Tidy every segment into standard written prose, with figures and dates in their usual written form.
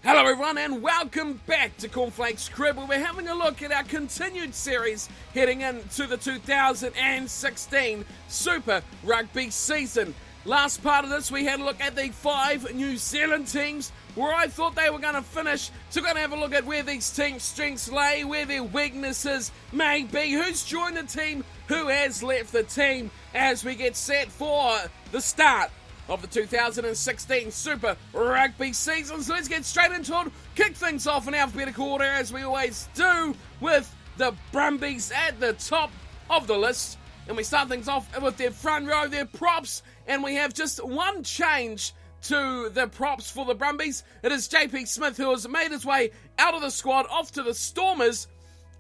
Hello everyone and welcome back to Cornflake's Crib, where we're having a look at our continued series heading into the 2016 Super Rugby season. Last part of this we had a look at the 5 New Zealand teams where I thought they were going to finish, so we're going to have a look at where these teams' strengths lay, where their weaknesses may be, who's joined the team, who has left the team, as we get set for the start of the 2016 Super Rugby season. So let's get straight into it, kick things off in alphabetical order as we always do, with the Brumbies at the top of the list. And we start things off with their front row, their props, and we have just one change to the props for the Brumbies. It is JP Smith, who has made his way out of the squad off to the Stormers.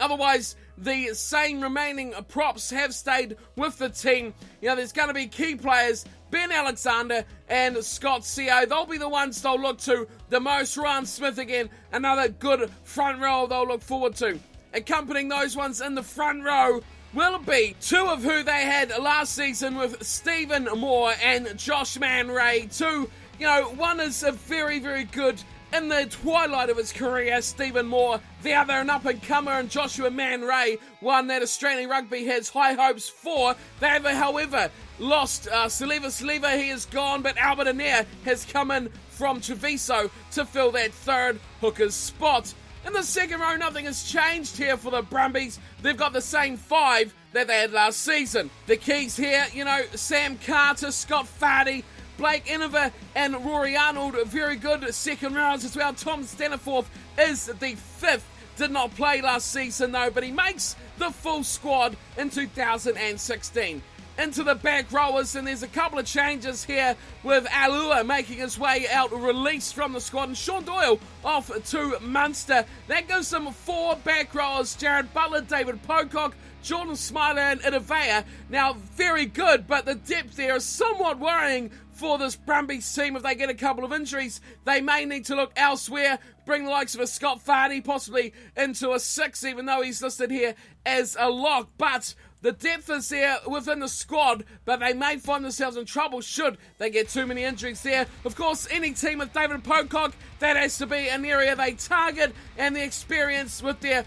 Otherwise, the same remaining props have stayed with the team. You know, there's going to be key players, Ben Alexander and Scott Co. They'll be the ones they'll look to the most. Ryan Smith again, another good front row they'll look forward to. Accompanying those ones in the front row will be two of who they had last season with Stephen Moore and Josh Man Ray. Two, you know, one is a very, very good in the twilight of his career, Stephen Moore. The other, an up-and-comer, and Joshua Man Ray, one that Australian rugby has high hopes for. They have, however, lost Saliva. He is gone, but Albert Anair has come in from Treviso to fill that third hooker's spot. In the second row, nothing has changed here for the Brumbies. They've got the same 5 that they had last season. The keys here, you know, Sam Carter, Scott Fardy, Blake Inover and Rory Arnold, very good second rounds as well. Tom Staniforth is the 5th. Did not play last season though, but he makes the full squad in 2016. Into the back rowers, and there's a couple of changes here with Alua making his way out, released from the squad, and Sean Doyle off to Munster. That gives them 4 back rowers: Jared Butler, David Pocock, Jordan Smiler and Idavea. Now, very good, but the depth there is somewhat worrying for this Brumbies team. If they get a couple of injuries, they may need to look elsewhere, bring the likes of a Scott Fardy possibly into a 6, even though he's listed here as a lock. But the depth is there within the squad, but they may find themselves in trouble should they get too many injuries there. Of course, any team with David Pocock, that has to be an area they target, and the experience with their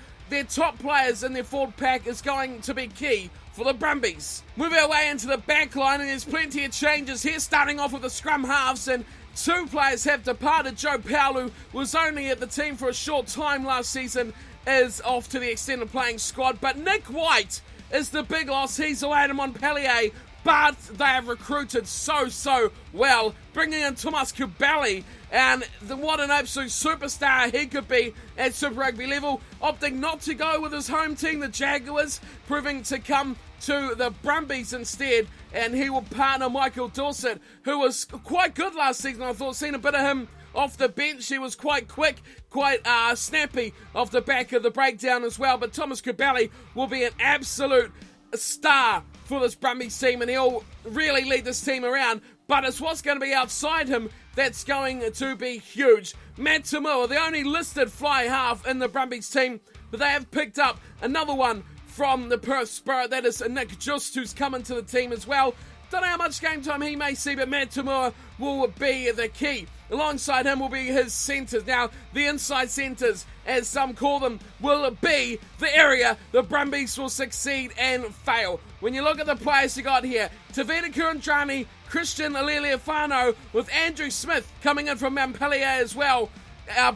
top players in their forward pack is going to be key for the Brumbies. Move our way into the back line, and there's plenty of changes here, starting off with the scrum halves, and 2 players have departed. Joe Powell, who was only at the team for a short time last season, is off to the extended playing squad, but Nick White is the big loss. He's away to Montpellier, but they have recruited so well, bringing in Thomas Kubali, and what an absolute superstar he could be at Super Rugby level, opting not to go with his home team, the Jaguars, proving to come to the Brumbies instead, and he will partner Michael Dorset, who was quite good last season. I thought, seen a bit of him off the bench. He was quite quick, quite snappy off the back of the breakdown as well, but Thomas Kubali will be an absolute star for this Brumbies team, and he'll really lead this team around. But it's what's going to be outside him that's going to be huge. Matt Tamua, the only listed fly half in the Brumbies team, but they have picked up another one from the Perth Spirit. That is Nick Just, who's come into the team as well. Don't know how much game time he may see, but Matt Tamua will be the key. Alongside him will be his centres. Now, the inside centres, as some call them, will be the area the Brumbies will succeed and fail. When you look at the players you got here, Tavita Kurandrani, Christian Aleliafano, with Andrew Smith coming in from Montpellier as well,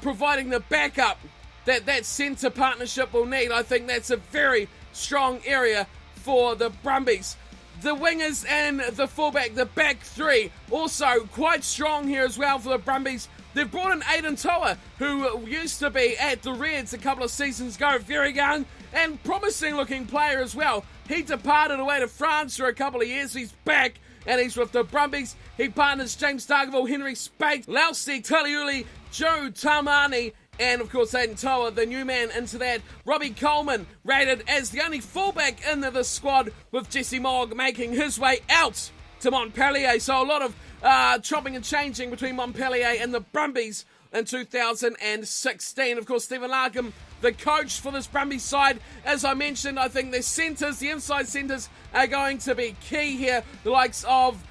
providing the backup that centre partnership will need. I think that's a very strong area for the Brumbies. The wingers and the fullback, the back 3, also quite strong here as well for the Brumbies. They've brought in Aidan Toa, who used to be at the Reds a couple of seasons ago, very young and promising looking player as well. He departed away to France for a couple of years. He's back and he's with the Brumbies. He partners James Dargaville, Henry Spate, Lausi Taliuli, Joe Tamani, and of course Aidan Toa, the new man into that. Robbie Coleman rated as the only fullback in the squad, with Jesse Mogg making his way out to Montpellier. So a lot of chopping and changing between Montpellier and the Brumbies in 2016. Of course, Stephen Larkham, the coach for this Brumbies side. As I mentioned, I think the centres, the inside centres, are going to be key here. The likes of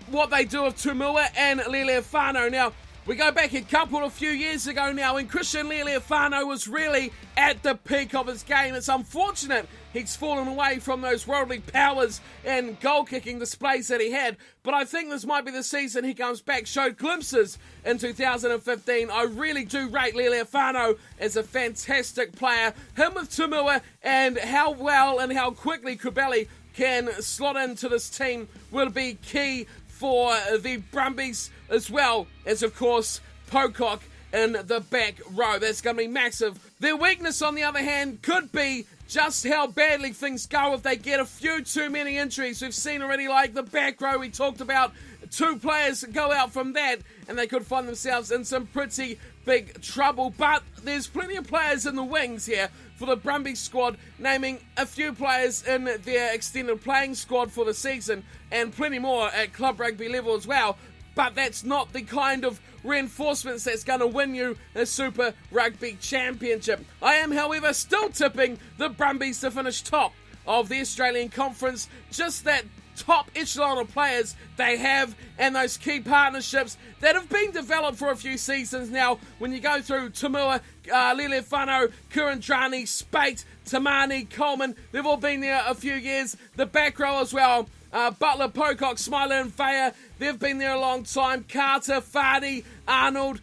what they do with Tumua and Leleafano. Now, We go back a few years ago now when Christian Lealiifano was really at the peak of his game. It's unfortunate he's fallen away from those worldly powers and goal-kicking displays that he had, but I think this might be the season he comes back. Showed glimpses in 2015. I really do rate Lealiifano as a fantastic player. Him with Tamua, and how well and how quickly Kubeli can slot into this team will be key for the Brumbies, as well as, of course, Pocock in the back row. That's going to be massive. Their weakness, on the other hand, could be just how badly things go if they get a few too many injuries. We've seen already, like the back row we talked about, 2 players go out from that, and they could find themselves in some pretty big trouble. But there's plenty of players in the wings here for the Brumbies squad, naming a few players in their extended playing squad for the season, and plenty more at club rugby level as well. But that's not the kind of reinforcements that's going to win you a Super Rugby Championship. I am, however, still tipping the Brumbies to finish top of the Australian Conference. Just that top echelon of players they have, and those key partnerships that have been developed for a few seasons now. When you go through Tamua, Lealiifano, Kurandrani, Spate, Tamani, Coleman, they've all been there a few years. The back row as well, Butler, Pocock, Smiler and Vaya, they've been there a long time. Carter, Fardy, Arnold,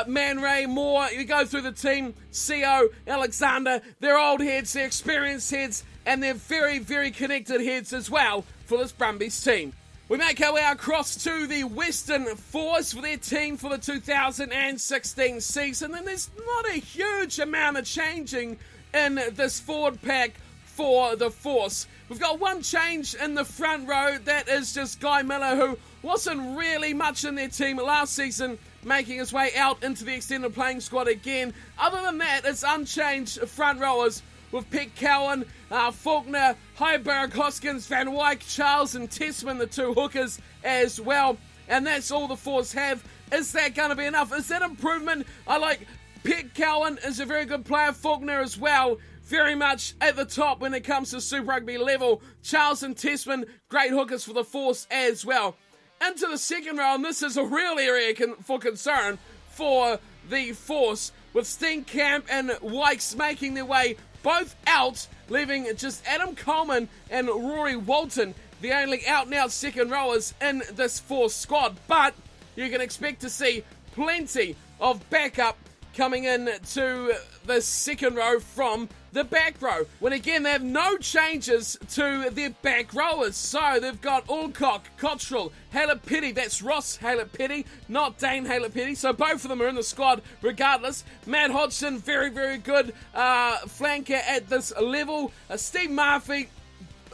Man Ray, Moore. You go through the team, CO, Alexander, they're old heads, they're experienced heads, and they're very, very connected heads as well for this Brumbies team. We make our way across to the Western Force for their team for the 2016 season, and there's not a huge amount of changing in this forward pack for the Force. We've got one change in the front row, that is just Guy Miller, who wasn't really much in their team last season, making his way out into the extended playing squad again. Other than that, it's unchanged front rowers with Pete Cowan, Faulkner, Heiberg, Hoskins, Van Wyk, Charles and Tessman, the 2 hookers as well. And that's all the Force have. Is that going to be enough? Is that improvement? I like Pete Cowan is a very good player. Faulkner as well, very much at the top when it comes to Super Rugby level. Charles and Tessman, great hookers for the Force as well. Into the second row, and this is a real area for concern for the Force, with Steenkamp and Wykes making their way both out, leaving just Adam Coleman and Rory Walton, the only out-and-out second rowers in this Force squad. But you can expect to see plenty of backup coming in to the second row from the back row. When again, they have no changes to their back rowers. So they've got Alcock, Cottrell, Halipeti, that's Ross Halipeti, not Dane Halipeti. So both of them are in the squad regardless. Matt Hodgson, very, very good flanker at this level. Steve Murphy,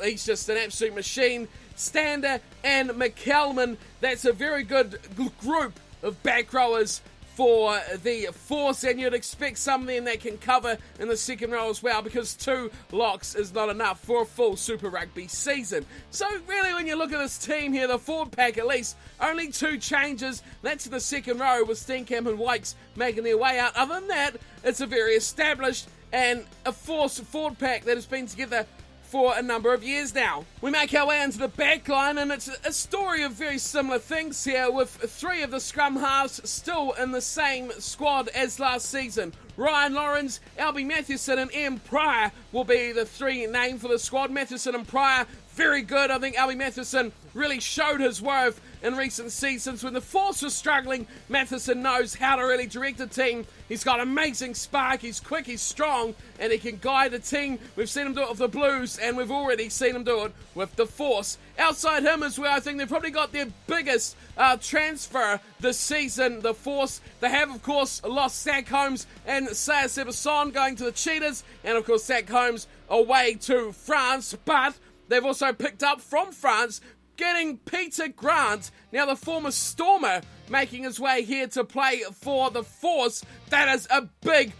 he's just an absolute machine. Stander and McKelman, that's a very good group of back rowers for the Force, and you'd expect something that can cover in the second row as well, because 2 locks is not enough for a full Super Rugby season. So really, when you look at this team here, the forward pack at least, only 2 changes. That's in the second row with Steenkamp and Wykes making their way out. Other than that, it's a very established and a Force forward pack that has been together for a number of years now. We make our way into the back line, and it's a story of very similar things here, with 3 of the scrum halves still in the same squad as last season. Ryan Lawrence, Albie Mathewson and Ian Pryor will be the 3 named for the squad. Mathewson and Pryor, very good. I think Albie Mathewson really showed his worth in recent seasons. When the Force was struggling, Mathewson knows how to really direct a team. He's got amazing spark, he's quick, he's strong, and he can guide a team. We've seen him do it with the Blues, and we've already seen him do it with the Force. Outside him as well, I think they've probably got their biggest transfer this season, the Force. They have, of course, lost Zach Holmes and Saya Sebasson going to the Cheetahs, and of course Zach Holmes away to France, but they've also picked up from France, getting Peter Grant, now the former Stormer, making his way here to play for the Force. That is a big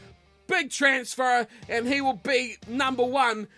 transfer, and he will be number 1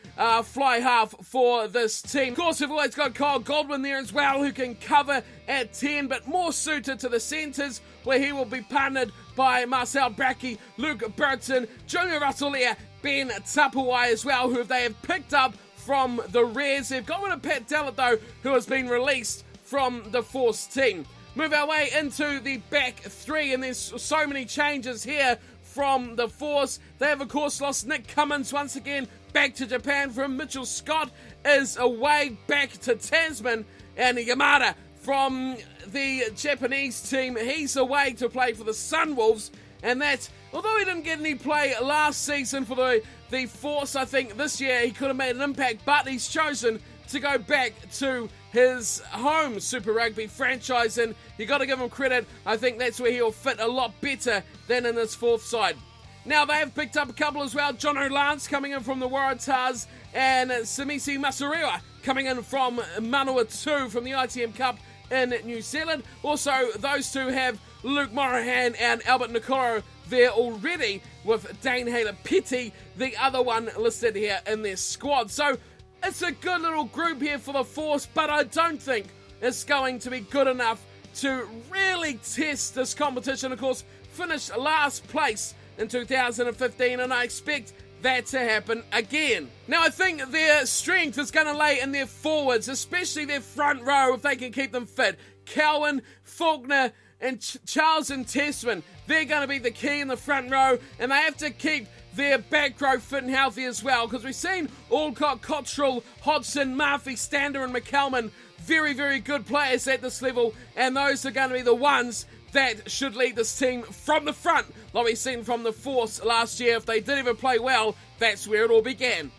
fly half for this team. Of course, we've always got Kyle Godwin there as well, who can cover at 10, but more suited to the centres, where he will be partnered by Marcel Bracky, Luke Burton, Junior Russell-Lear, Ben Tapawai as well, who they have picked up from the Reds. They've got rid of Pat Dallett, though, who has been released from the Force team. Move our way into the back three, and there's so many changes here from the Force. They have, of course, lost Nick Cummins once again back to Japan from Mitchell Scott is away back to Tasman, and Yamada from the Japanese team, he's away to play for the Sunwolves, and that, although he didn't get any play last season for the Force, I think this year he could have made an impact, but he's chosen to go back to his home Super Rugby franchise, and you got to give him credit. I think that's where he'll fit a lot better than in this fourth side. Now they have picked up a couple as well. John O'Lance coming in from the Waratahs, and Samisi Masariwa coming in from Manawatu from the ITM Cup in New Zealand. Also, those two have Luke Morahan and Albert Nikoro there already, with Dane Haylor-Petty, the other one listed here in their squad. So it's a good little group here for the Force, but I don't think it's going to be good enough to really test this competition. Of course, finished last place in 2015, and I expect that to happen again. Now, I think their strength is going to lay in their forwards, especially their front row, if they can keep them fit. Cowan, Faulkner, and Charles and Tessman, they're going to be the key in the front row, and they have to keep their back row fit and healthy as well, because we've seen Alcott, Cottrell, Hodgson, Murphy, Stander, and McCalman, very, very good players at this level, and those are going to be the ones that should lead this team from the front, like we've seen from the Force last year. If they did ever play well, that's where it all began.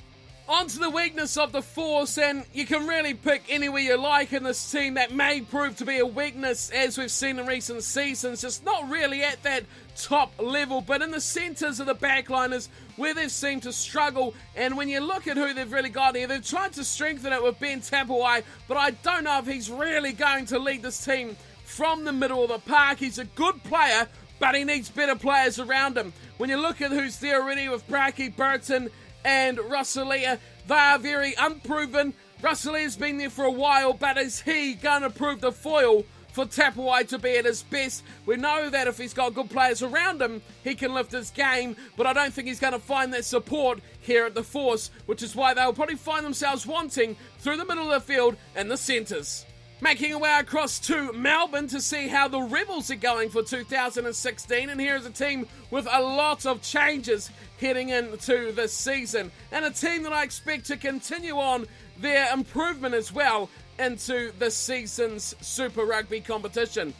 On to the weakness of the Force, and you can really pick anywhere you like in this team that may prove to be a weakness, as we've seen in recent seasons. Just not really at that top level, but in the centres of the backliners where they've seemed to struggle. And when you look at who they've really got here, they've tried to strengthen it with Ben Tapawai, but I don't know if he's really going to lead this team from the middle of the park. He's a good player, but he needs better players around him. When you look at who's there already with Braki, Burton, and Russellia, they are very unproven. Russellia's been there for a while, but is he going to prove the foil for Tapawai to be at his best? We know that if he's got good players around him, he can lift his game, but I don't think he's going to find that support here at the Force, which is why they'll probably find themselves wanting through the middle of the field and the centres. Making our way across to Melbourne to see how the Rebels are going for 2016, and here is a team with a lot of changes heading into this season, and a team that I expect to continue on their improvement as well into this season's Super Rugby competition.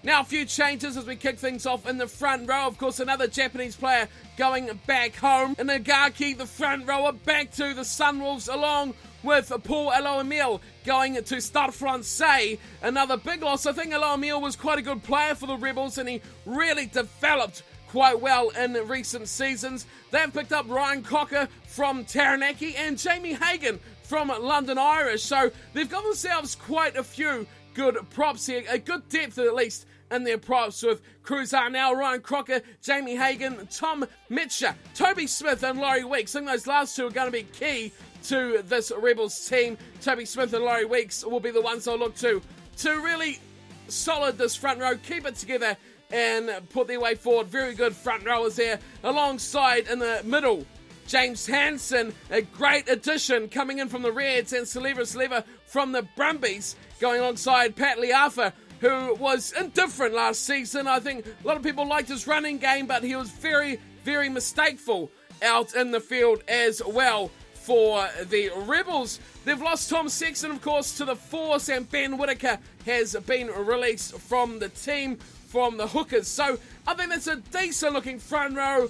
Now, a few changes as we kick things off in the front row. Of course, another Japanese player going back home. Inagaki, the front rower, back to the Sunwolves, along with Paul Aloamiel going to Stade Francais. Another big loss. I think Aloamiel was quite a good player for the Rebels, and he really developed quite well in recent seasons. They've picked up Ryan Cocker from Taranaki and Jamie Hagan from London Irish. So they've got themselves quite a few good props here, a good depth at least in their props, with Cruz Arnell, Ryan Crocker, Jamie Hagan, Tom Mitchell, Toby Smith and Laurie Weeks. I think those last two are going to be key to this Rebels team. Toby Smith and Laurie Weeks will be the ones I'll look to really solid this front row, keep it together and put their way forward. Very good front rowers there. Alongside in the middle, James Hansen, a great addition coming in from the Reds, and Saleva from the Brumbies going alongside Pat Liafa, who was indifferent last season. I think a lot of people liked his running game, but he was very, very mistakeful out in the field as well for the Rebels. They've lost Tom Sexton, of course, to the Force, and Ben Whittaker has been released from the team, from the Hookers. So I think that's a decent looking front row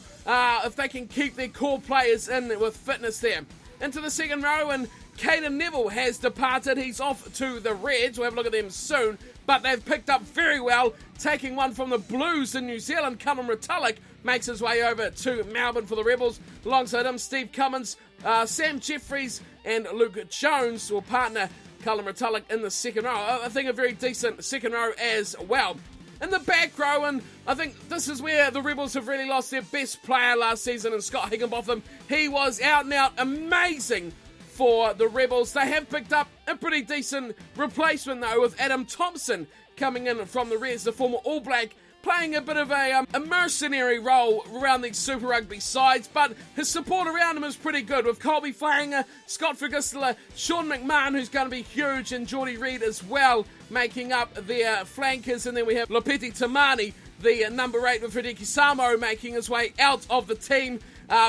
if they can keep their core players in with fitness there. Into the second row, and Caden Neville has departed. He's off to the Reds. We'll have a look at them soon. But they've picked up very well, taking one from the Blues in New Zealand. Callum Retallick makes his way over to Melbourne for the Rebels. Alongside him, Steve Cummins, Sam Jeffries and Luke Jones will partner Callum Retallick in the second row. I think a very decent second row as well. In the back row, and I think this is where the Rebels have really lost their best player last season, and Scott Higginbotham. He was out and out amazing for the Rebels. They have picked up a pretty decent replacement though, with Adam Thompson coming in from the Reds, the former All Black, playing a bit of a mercenary role around these Super Rugby sides, but his support around him is pretty good, with Colby Fainga, Scott Ferguson, Sean McMahon, who's going to be huge, and Geordie Reid as well, making up their flankers. And then we have Lopeti Tamani, the number 8, with Hideki Samo making his way out of the team.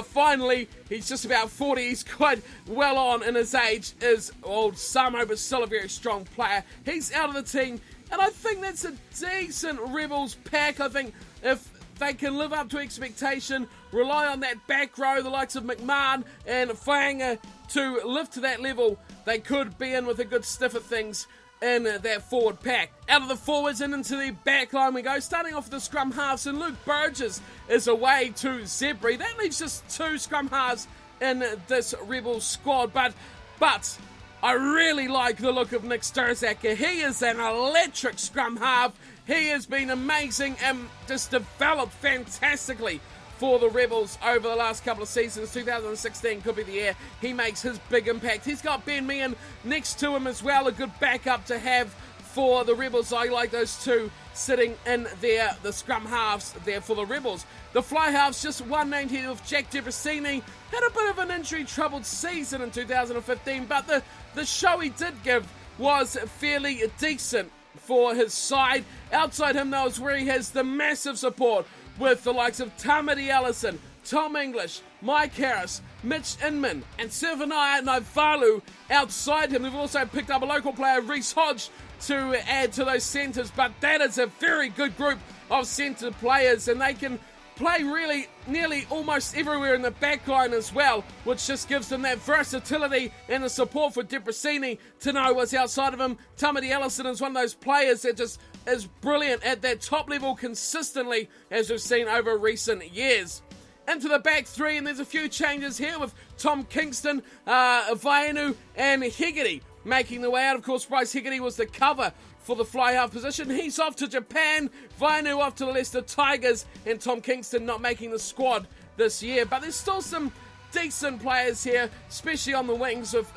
Finally, he's just about 40. He's quite well on in his age, is old Samo, but still a very strong player. He's out of the team, and I think that's a decent Rebels pack. I think if they can live up to expectation, rely on that back row, the likes of McMahon and Fainga, to lift to that level, they could be in with a good stiff of things in that forward pack. Out of the forwards and into the back line we go, starting off with the scrum halves, and Luke Burgess is away to Zebri. That leaves just 2 scrum halves in this Rebels squad, but I really like the look of Nick Sturzaker. He is an electric scrum half. He has been amazing and just developed fantastically for the Rebels over the last couple of seasons. 2016 could be the year he makes his big impact. He's got Ben Meehan next to him as well, a good backup to have for the Rebels. I like those two sitting in there, the scrum halves there for the Rebels. The fly halves, just one named here with Jack Debrasini. Had a bit of an injury-troubled season in 2015, but the show he did give was fairly decent for his side. Outside him, though, is where he has the massive support with the likes of Tamati Ellison, Tom English, Mike Harris, Mitch Inman, and Sivaniya Naivalu outside him. They've also picked up a local player, Reece Hodge, to add to those centres, but that is a very good group of centre players, and they can play really nearly almost everywhere in the back line as well, which just gives them that versatility and the support for Debrasini to know what's outside of him. Tamati Ellison is one of those players that just is brilliant at that top level consistently, as we've seen over recent years. Into the back three, and there's a few changes here with Tom Kingston, Vainu, and Hegarty making the way out. Of course, Bryce Hegarty was the cover for the fly half position. He's off to Japan, Vainu off to the Leicester Tigers, and Tom Kingston not making the squad this year. But there's still some decent players here, especially on the wings of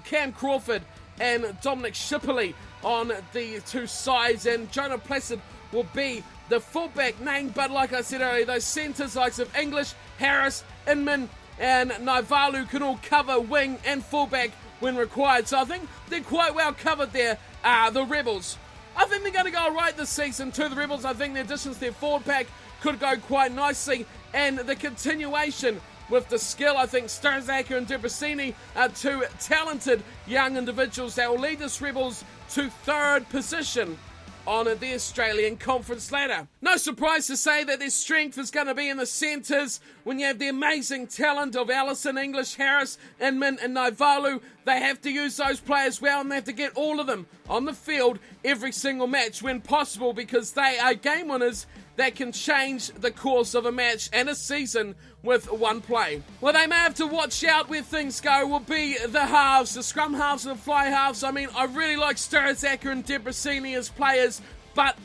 Cam Crawford and Dominic Shipperley on the two sides, and Jonah Placid will be the fullback name. But like I said earlier, those centres likes of English, Harris, Inman, and Naivalu can all cover wing and fullback when required. So I think they're quite well covered there, the Rebels. I think they're going to go right this season too, the Rebels. I think the additions to their forward pack could go quite nicely, and the continuation with the skill. I think Sturzaker and Debrasini are two talented young individuals that will lead this Rebels to third position on the Australian Conference ladder. No surprise to say that their strength is going to be in the centres when you have the amazing talent of Allison, English, Harris, Inman and Naivalu. They have to use those players well, and they have to get all of them on the field every single match when possible, because they are game winners that can change the course of a match and a season with one play. Well, they may have to watch out where things go will be the halves, the scrum halves and the fly halves. I mean, I really like Sturzaker and Debrasini as players, but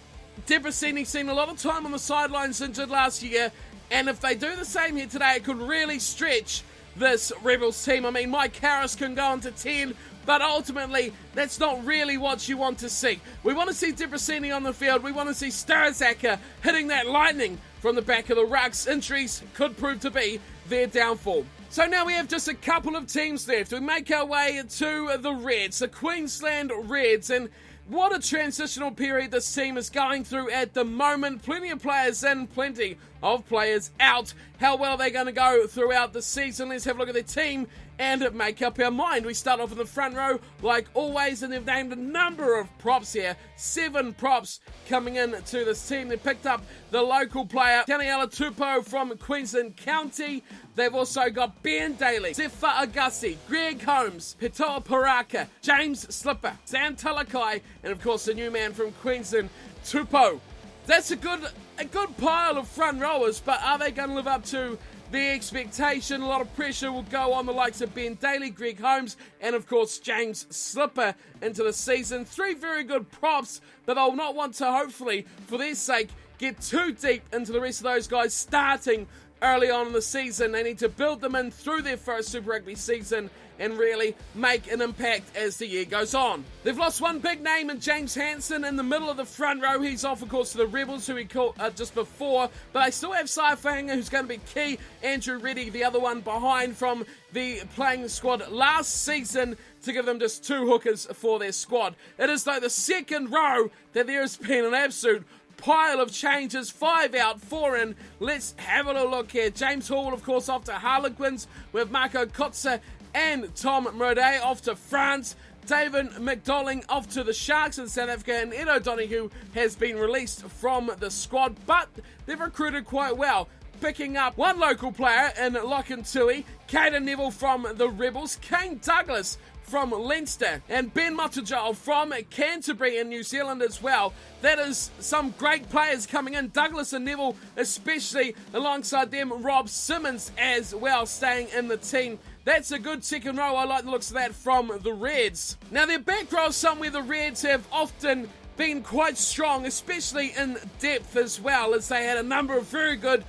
Debrasini's seen a lot of time on the sidelines injured last year, and if they do the same here today, it could really stretch this Rebels team. I mean, Mike Harris can go into 10, but ultimately, that's not really what you want to see. We want to see Debrasini on the field. We want to see Sturzaker hitting that lightning from the back of the rucks. Injuries could prove to be their downfall. So now we have just a couple of teams left. We make our way to the Reds, the Queensland Reds, and what a transitional period this team is going through at the moment. Plenty of players in, plenty of players out. How well are they going to go throughout the season? Let's have a look at their team and make up our mind. We start off in the front row like always, and they've named a number of props here. 7 props coming in to this team. They picked up the local player Taniela Tupou from Queensland County. They've also got Ben Daly, Sefa Agassi, Greg Holmes, Petoa Paraka, James Slipper, Sam Talakai, and of course the new man from Queensland, Tupou. That's a good pile of front rowers, but are they going to live up to the expectation? A lot of pressure will go on the likes of Ben Daly, Greg Holmes, and of course James Slipper into the season. 3 very good props, but they'll not want to, hopefully, for their sake, get too deep into the rest of those guys starting early on in the season. They need to build them in through their first Super Rugby season and really make an impact as the year goes on. They've lost one big name in James Hansen in the middle of the front row. He's off, of course, to the Rebels, who we called just before, but I still have Saifanga, who's going to be key. Andrew Reddy, the other one behind from the playing squad last season, to give them just 2 hookers for their squad. It is, though, the second row that there has been an absolute pile of changes, 5 out, 4 in. Let's have a little look here. James Hall, of course, off to Harlequins, with Marco Kotze and Tom Mrodet off to France. David McDolling off to the Sharks in South Africa, and Ed O'Donoghue has been released from the squad, but they've recruited quite well, picking up one local player in Lachlan Tui, Caden Neville from the Rebels, Kane Douglas from Leinster, and Ben Motujal from Canterbury in New Zealand as well. That is some great players coming in. Douglas and Neville especially, alongside them Rob Simmons as well staying in the team. That's a good second row. I like the looks of that from the Reds. Now, their back row is somewhere the Reds have often been quite strong, especially in depth as well, as they had a number of very good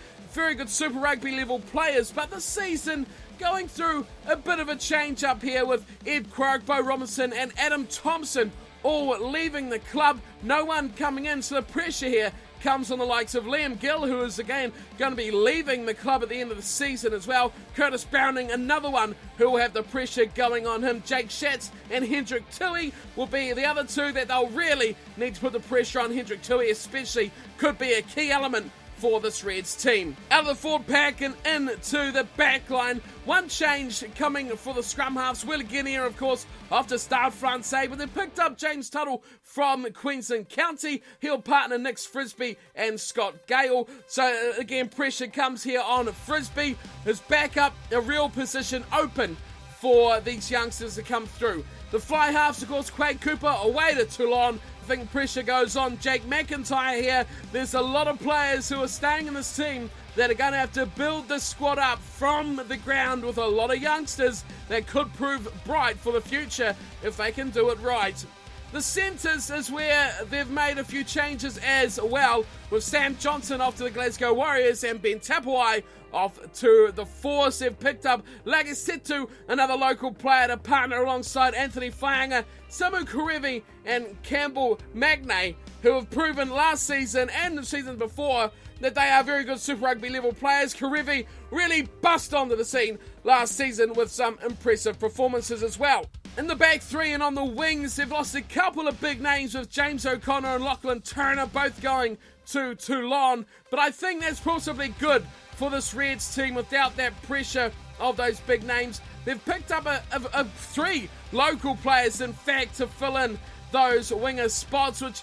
Super Rugby level players, but this season going through a bit of a change up here with Ed Quirk, Bo Robinson and Adam Thompson all leaving the club. No one coming in, so the pressure here comes on the likes of Liam Gill, who is again going to be leaving the club at the end of the season as well. Curtis Browning, another one who will have the pressure going on him. Jake Schatz and Hendrik Tui will be the other two that they'll really need to put the pressure on. Hendrik Tui especially could be a key element for this Reds team. Out of the forward pack and into the back line. One change coming for the scrum halves. Willie Guinea, of course, off to start Francais, but they picked up James Tuttle from Queensland County. He'll partner Nick Frisbee and Scott Gale. So again, pressure comes here on Frisbee. His backup, a real position open for these youngsters to come through. The fly halves, of course, Quade Cooper away to Toulon. I think pressure goes on Jake McIntyre here. There's a lot of players who are staying in this team that are going to have to build this squad up from the ground with a lot of youngsters that could prove bright for the future if they can do it right. The centres is where they've made a few changes as well, with Sam Johnson off to the Glasgow Warriors and Ben Tapuai off to the Force. They've picked up Lagasetu, another local player, to partner alongside Anthony Whainga, Samu Karevi and Campbell Magnay, who have proven last season and the season before that they are very good Super Rugby level players. Karevi really bust onto the scene last season with some impressive performances as well. In the back three and on the wings, they've lost a couple of big names with James O'Connor and Lachlan Turner both going to Toulon, but I think that's possibly good for this Reds team without that pressure of those big names. They've picked up a 3 local players, in fact, to fill in those winger spots, which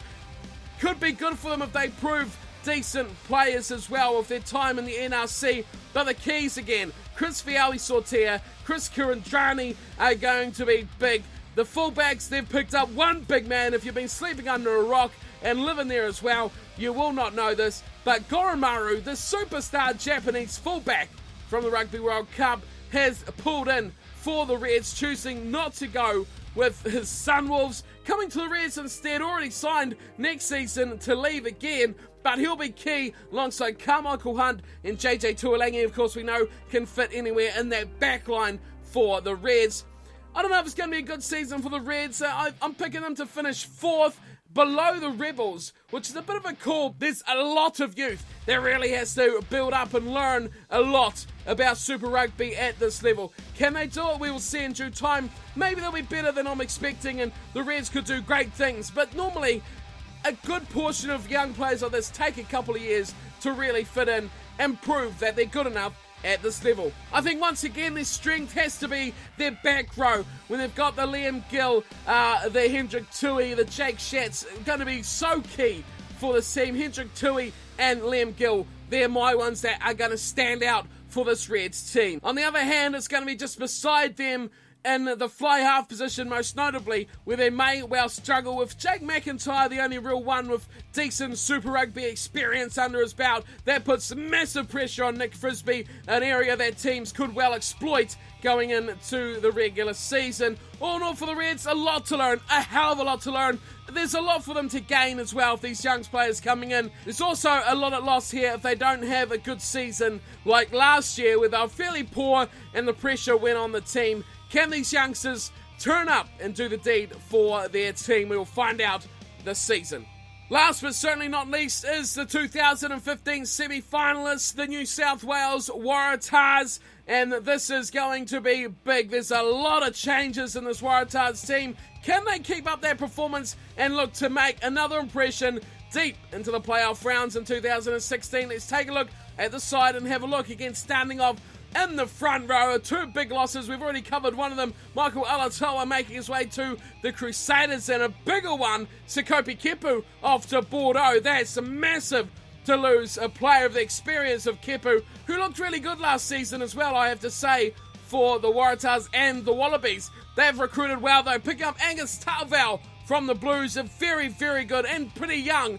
could be good for them if they prove decent players as well with their time in the NRC. But the keys again, Chris Viali-Sortea, Chris Kurandrani are going to be big. The fullbacks, they've picked up one big man. If you've been sleeping under a rock and living there as well, you will not know this, but Goromaru, the superstar Japanese fullback from the Rugby World Cup, has pulled in for the Reds, choosing not to go with his Sunwolves, coming to the Reds instead. Already signed next season to leave again, but he'll be key alongside Carmichael Hunt and JJ Tuolangi, of course, we know can fit anywhere in that back line for the Reds. I don't know if it's going to be a good season for the Reds. I'm picking them to finish 4th, below the Rebels, which is a bit of a call. There's a lot of youth that really has to build up and learn a lot about Super Rugby at this level. Can they do it? We will see in due time. Maybe they'll be better than I'm expecting and the Reds could do great things, but normally a good portion of young players like this take a couple of years to really fit in and prove that they're good enough at this level. I think once again their strength has to be their back row, when they've got the Liam Gill, the Hendrik Tui, the Jake Schatz, going to be so key for this team. Hendrik Tui and Liam Gill, they're my ones that are going to stand out for this Reds team. On the other hand, it's going to be just beside them in the fly half position most notably, where they may well struggle with Jake McIntyre, the only real one with decent Super Rugby experience under his belt. That puts massive pressure on Nick Frisby, an area that teams could well exploit going into the regular season. All in all for the Reds, a lot to learn, a hell of a lot to learn. There's a lot for them to gain as well, these young players coming in. There's also a lot at loss here if they don't have a good season like last year, where they were fairly poor and the pressure went on the team. Can these youngsters turn up and do the deed for their team? We will find out this season. Last but certainly not least is the 2015 semi-finalists, the New South Wales Waratahs, and this is going to be big. There's a lot of changes in this Waratahs team. Can they keep up their performance and look to make another impression deep into the playoff rounds in 2016? Let's take a look at the side and have a look again, standing off in the front row. Two big losses. We've already covered one of them. Michael Alatoa making his way to the Crusaders, and a bigger one, Sekope Kepu off to Bordeaux. That's massive to lose a player of the experience of Kepu, who looked really good last season as well, I have to say, for the Waratahs and the Wallabies. They've recruited well though, picking up Angus Tarval from the Blues, a very, very good and pretty young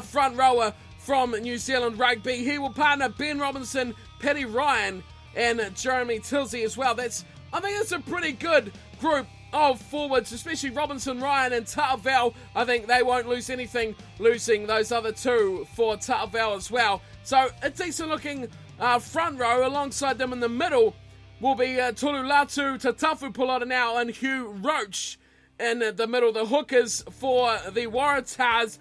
front rower from New Zealand Rugby. He will partner Ben Robinson, Paddy Ryan, and Jeremy Tilsey as well. I think it's a pretty good group of forwards, especially Robinson, Ryan and Tarval. I think they won't lose anything losing those other two for Tarval as well. So a decent looking front row. Alongside them in the middle will be Tululatu, Tatafu Polota and Hugh Roach in the middle. The hookers for the Waratahs.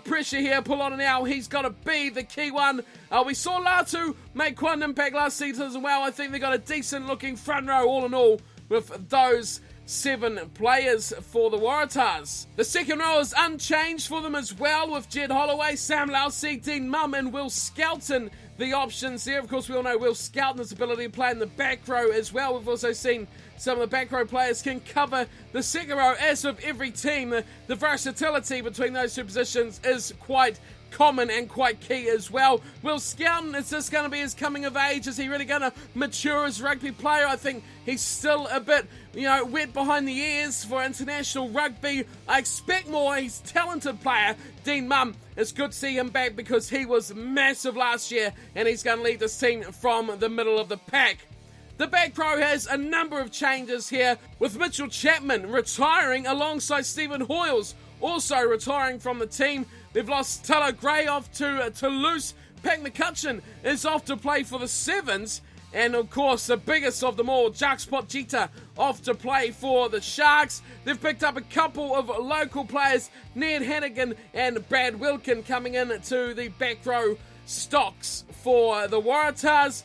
Pressure here, Polota he's got to be the key one. We saw Latu make quite an impact last season as well. I think they got a decent looking front row all in all with those 7 players for the Waratahs. The second row is unchanged for them as well, with Jed Holloway, Sam Lousy, Dean Mumm and Will Skelton the options there. Of course, we all know Will Skelton's ability to play in the back row as well. We've also seen some of the back row players can cover the second row, as with every team. The versatility between those two positions is quite common and quite key as well. Will Skelton, is this going to be his coming of age? Is he really going to mature as a rugby player? I think he's still a bit, wet behind the ears for international rugby. I expect more. He's a talented player. Dean Mumm, it's good to see him back because he was massive last year and he's going to lead this team from the middle of the pack. The back row has a number of changes here, with Mitchell Chapman retiring alongside Stephen Hoyles also retiring from the team. They've lost Talo Gray off to Toulouse. Pat McCutcheon is off to play for the Sevens. And of course, the biggest of them all, Jacques Potgieter, off to play for the Sharks. They've picked up a couple of local players, Ned Hannigan and Brad Wilkin, coming in to the back row stocks for the Waratahs.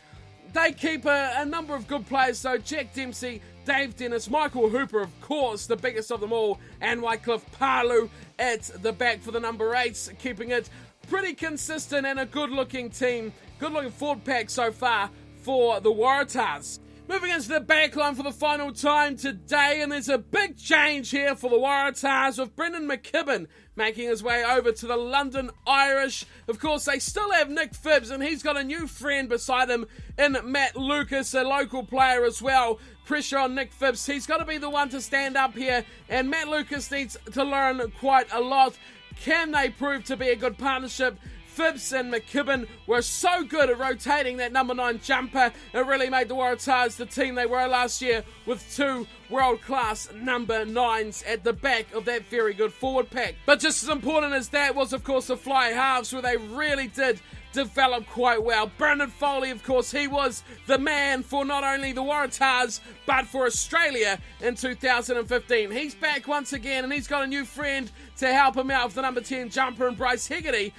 They keep a number of good players though. Jack Dempsey, Dave Dennis, Michael Hooper, of course, the biggest of them all, and Wycliffe Palu at the back for the number 8s, keeping it pretty consistent and a good-looking team. Good-looking forward pack so far for the Waratahs. Moving into the back line for the final time today, and there's a big change here for the Waratahs, with Brendan McKibben making his way over to the London Irish. Of course, they still have Nick Phibbs, and he's got a new friend beside him in Matt Lucas, a local player as well. Pressure on Nick Phibbs. He's got to be the one to stand up here, and Matt Lucas needs to learn quite a lot. Can they prove to be a good partnership? Phibbs and McKibben were so good at rotating that number 9 jumper. It really made the Waratahs the team they were last year, with 2 world-class number 9s at the back of that very good forward pack. But just as important as that was, of course, the fly halves, where they really did develop quite well. Brendan Foley, of course, he was the man for not only the Waratahs, but for Australia in 2015. He's back once again, and he's got a new friend to help him out with the number 10 jumper, and Bryce Hegarty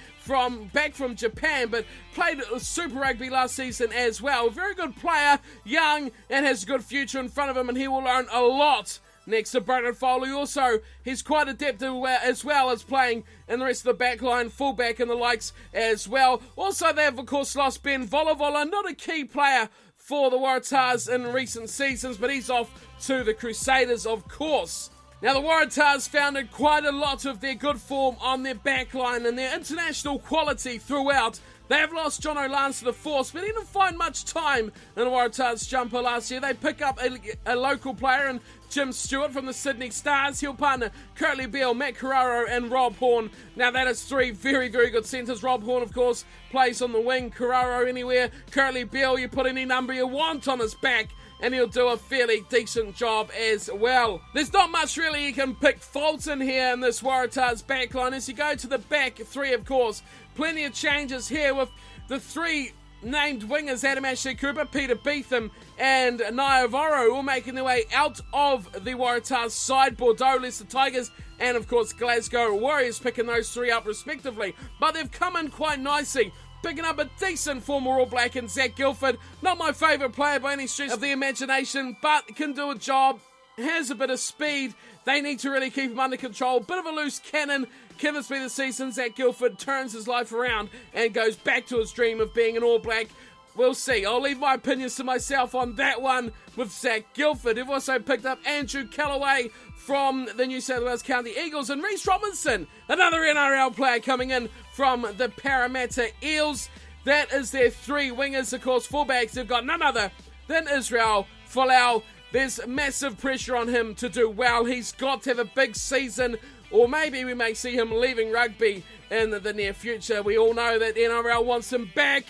back from Japan, but played Super Rugby last season as well. Very good player, young, and has a good future in front of him, and he will learn a lot next to Brendan Foley. Also, he's quite adept as well as playing in the rest of the back line, fullback and the likes as well. Also, they have, of course, lost Ben Volavola, not a key player for the Waratahs in recent seasons, but he's off to the Crusaders, of course. Now, the Waratahs founded quite a lot of their good form on their back line, and their international quality throughout They have lost John O'Lance to the Force, but he didn't find much time in the Waratahs jumper last year. They pick up a local player in Jim Stewart from the Sydney Stars. He'll partner Curtly Beale, Matt Carraro and Rob Horne. Now that is three very, very good centres. Rob Horne, of course, plays on the wing. Carraro anywhere. Curtly Beale, you put any number you want on his back and he'll do a fairly decent job as well. There's not much really you can pick faults in here in this Waratahs backline. As you go to the back three, of course, plenty of changes here with the three named wingers, Adam Ashley Cooper, Peter Beetham and Naivoro, all making their way out of the Waratahs side. Bordeaux, Leicester Tigers and of course Glasgow Warriors picking those three up respectively. But they've come in quite nicely, picking up a decent former All Black in Zach Guilford. Not my favourite player by any stretch of the imagination, but can do a job, has a bit of speed. They need to really keep him under control. Bit of a loose cannon. Can this be the season Zach Guilford turns his life around and goes back to his dream of being an All Black? We'll see. I'll leave my opinions to myself on that one with Zach Guilford. They've also picked up Andrew Callaway from the New South Wales County Eagles and Reece Robinson, another NRL player coming in from the Parramatta Eels. That is their three wingers. Of course, fullbacks, they've got none other than Israel Folau. There's massive pressure on him to do well. He's got to have a big season, or maybe we may see him leaving rugby in the near future. We all know that NRL wants him back.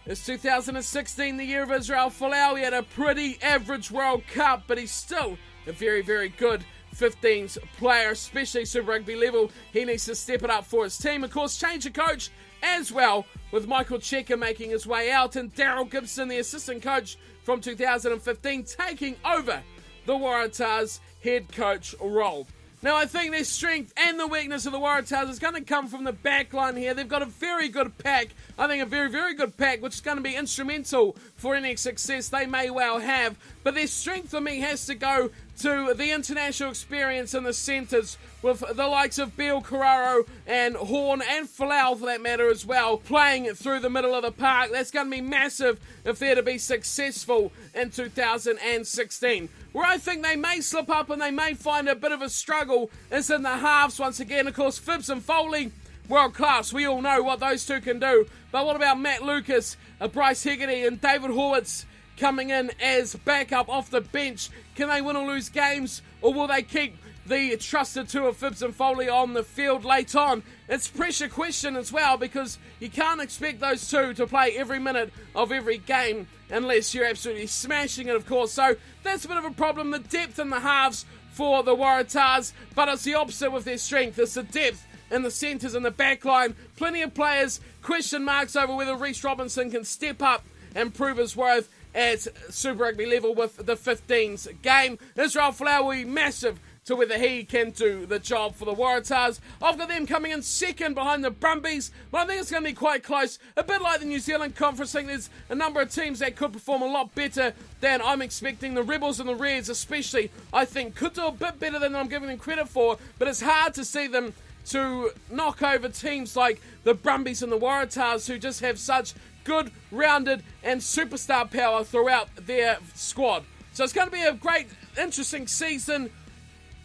It's 2016, the year of Israel Folau. He had a pretty average World Cup, but he's still a very, very good 15s player, especially Super Rugby level. He needs to step it up for his team. Of course, change of coach as well, with Michael Cheika making his way out and Daryl Gibson, the assistant coach from 2015, taking over the Waratahs head coach role. Now, I think their strength and the weakness of the Waratahs is going to come from the back line here. They've got a very good pack. I think a very, very good pack, which is going to be instrumental for any success they may well have. But their strength for me has to go to the international experience in the centres, with the likes of Beale, Carraro and Horne and Folau for that matter as well, playing through the middle of the park. That's going to be massive if they're to be successful in 2016. Where I think they may slip up and they may find a bit of a struggle is in the halves once again. Of course, Phibbs and Foley, world class. We all know what those two can do. But what about Matt Lucas, Bryce Hegarty and David Horwitz coming in as backup off the bench? Can they win or lose games, or will they keep the trusted two of Phibbs and Foley on the field late on? It's a pressure question as well, because you can't expect those two to play every minute of every game unless you're absolutely smashing it, of course. So that's a bit of a problem, the depth in the halves for the Waratahs, but it's the opposite with their strength. It's the depth in the centres and the back line. Plenty of players, question marks over whether Reece Robinson can step up and prove his worth at Super Rugby level with the 15s game. Israel Folau will be massive to whether he can do the job for the Waratahs. I've got them coming in second behind the Brumbies, but I think it's going to be quite close. A bit like the New Zealand Conference. I think there's a number of teams that could perform a lot better than I'm expecting. The Rebels and the Reds especially, I think, could do a bit better than I'm giving them credit for, but it's hard to see them to knock over teams like the Brumbies and the Waratahs, who just have such good, rounded and superstar power throughout their squad. So it's going to be a great, interesting season.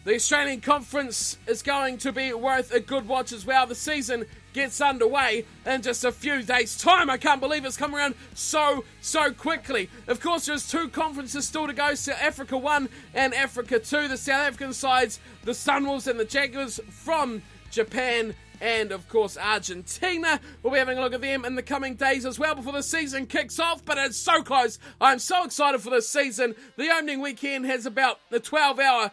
The Australian Conference is going to be worth a good watch as well. The season gets underway in just a few days' time. I can't believe it's come around so quickly. Of course, there's two conferences still to go, South Africa 1 and Africa 2. The South African sides, the Sunwolves and the Jaguars from Japan and, of course, Argentina. We'll be having a look at them in the coming days as well before the season kicks off, but it's so close. I'm so excited for this season. The opening weekend has about a 12-hour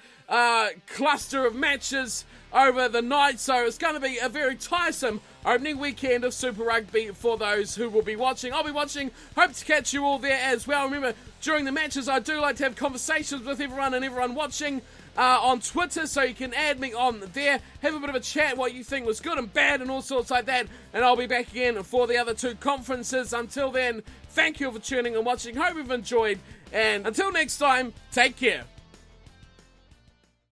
cluster of matches over the night, so it's going to be a very tiresome opening weekend of Super Rugby for those who will be watching. I'll be watching. Hope to catch you all there as well. Remember, during the matches, I do like to have conversations with everyone and everyone watching on Twitter, so you can add me on there, have a bit of a chat, what you think was good and bad and all sorts like that, and I'll be back again for the other two conferences. Until then, thank you for tuning and watching. Hope you've enjoyed, and until next time, take care.